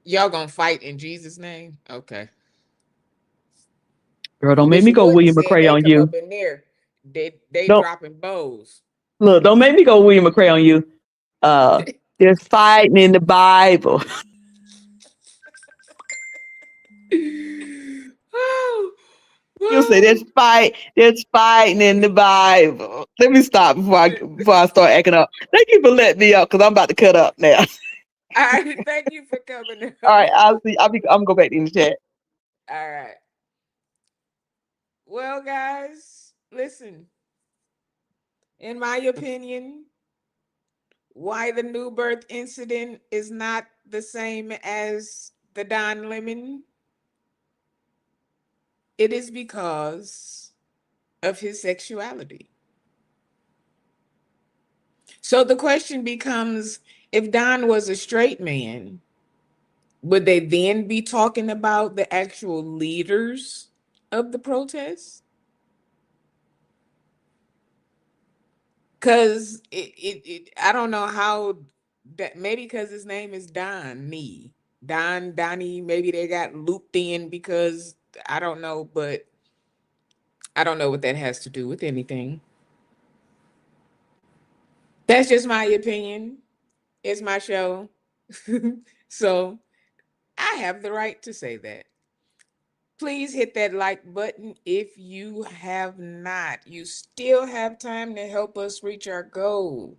Y'all gonna fight in Jesus' name? Okay. Girl, don't make me go William McRae on you. Up in there. They dropping bows. Look, don't make me go William McRae on you. There's fighting in the Bible. You say there's fighting in the Bible. Let me stop before I start acting up. Thank you for letting me up because I'm about to cut up now. All right, thank you for coming up. All right, I'm gonna go back in the chat. All right. Well, guys, listen. In my opinion, why the New Birth incident is not the same as the Don Lemon? It is because of his sexuality. So the question becomes, if Don was a straight man, would they then be talking about the actual leaders of the protests? Because I don't know how that, maybe because his name is Donnie, maybe they got looped in because I don't know, but I don't know what that has to do with anything. That's just my opinion. It's my show. So I have the right to say that. Please hit that like button if you have not. You still have time to help us reach our goal.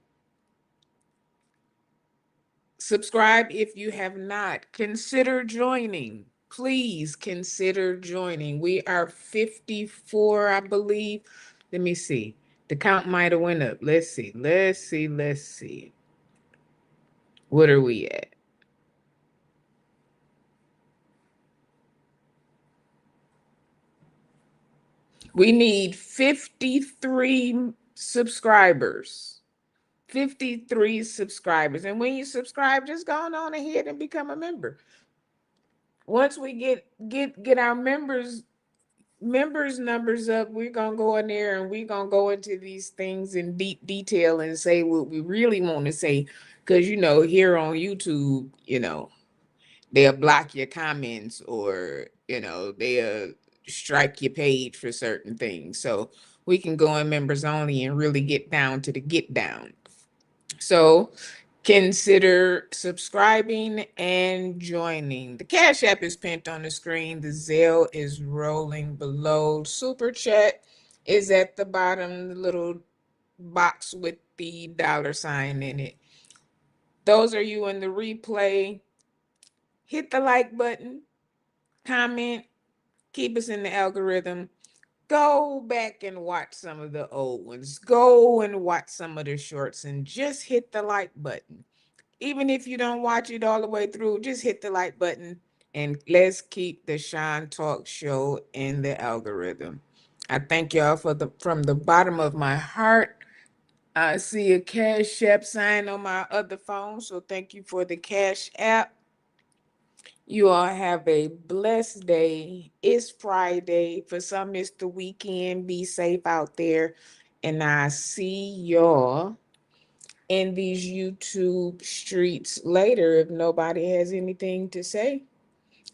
Subscribe if you have not. Consider joining. Please consider joining. We are 54, I believe. Let me see. The count might have went up. Let's see. What are we at? We need 53 subscribers. 53 subscribers. And when you subscribe, just go on ahead and become a member. Once we get our members numbers up, we're gonna go in there and we're gonna go into these things in deep detail and say what we really want to say. Because here on YouTube, they'll block your comments, or they'll strike your page for certain things. So we can go in members only and really get down to the get down. So consider subscribing and joining. The Cash App is pinned on the screen. The Zelle is rolling below. Super Chat is at the bottom, the little box with the $sign in it. Those are you in the replay. Hit the like button, comment, keep us in the algorithm. Go back and watch some of the old ones. Go and watch some of the shorts and just hit the like button. Even if you don't watch it all the way through, just hit the like button and let's keep the Sean Talk Show in the algorithm. I thank y'all from the bottom of my heart. I see a Cash App sign on my other phone, so thank you for the Cash App. You all have a blessed day. It's Friday. For some, it's the weekend. Be safe out there. And I see y'all in these YouTube streets later if nobody has anything to say.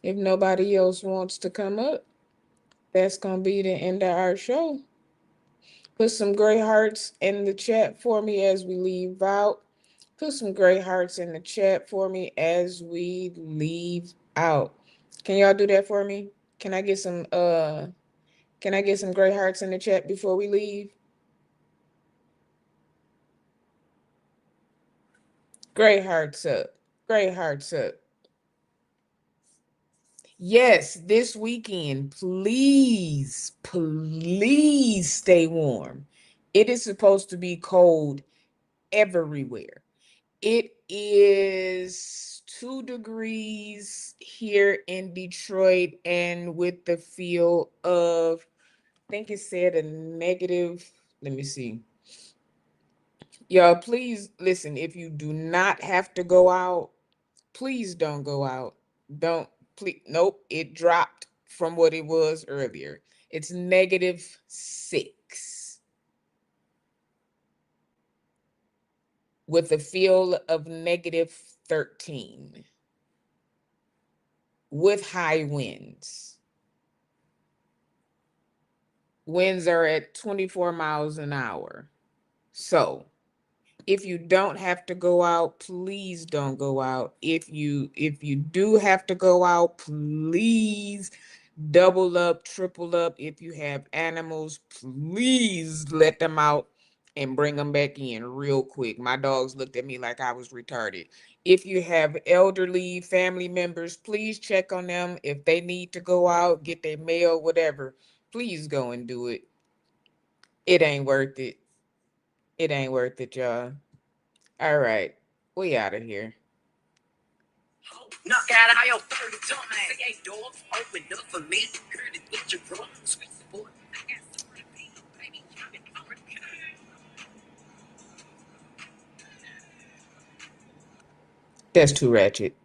If nobody else wants to come up, that's going to be the end of our show. Put some great hearts in the chat for me as we leave out. Put some great hearts in the chat for me as we leave out. Can y'all do that for me? Can I get some great hearts in the chat before we leave? Great hearts up. Great hearts up. Yes, this weekend, please stay warm. It is supposed to be cold everywhere. It is 2 degrees here in Detroit, and with the feel of, I think it said a negative, let me see. Y'all, please listen, if you do not have to go out, please don't go out. Don't, please, nope, it dropped from what it was earlier. It's -6 with a feel of -13 with high winds. Winds are at 24 miles an hour. So if you don't have to go out, please don't go out. If you do have to go out, please double up, triple up. If you have animals, please let them out and bring them back in real quick. My dogs looked at me like I was retarded. If you have elderly family members, please check on them. If they need to go out, get their mail, whatever, please go and do it. It ain't worth it. It ain't worth it, y'all. All right, we out of here. Knock out all your dirty dumbass. Hey, dogs, open up for me. Curly with your drum, sweet sport. I got some repeat, baby. That's too ratchet.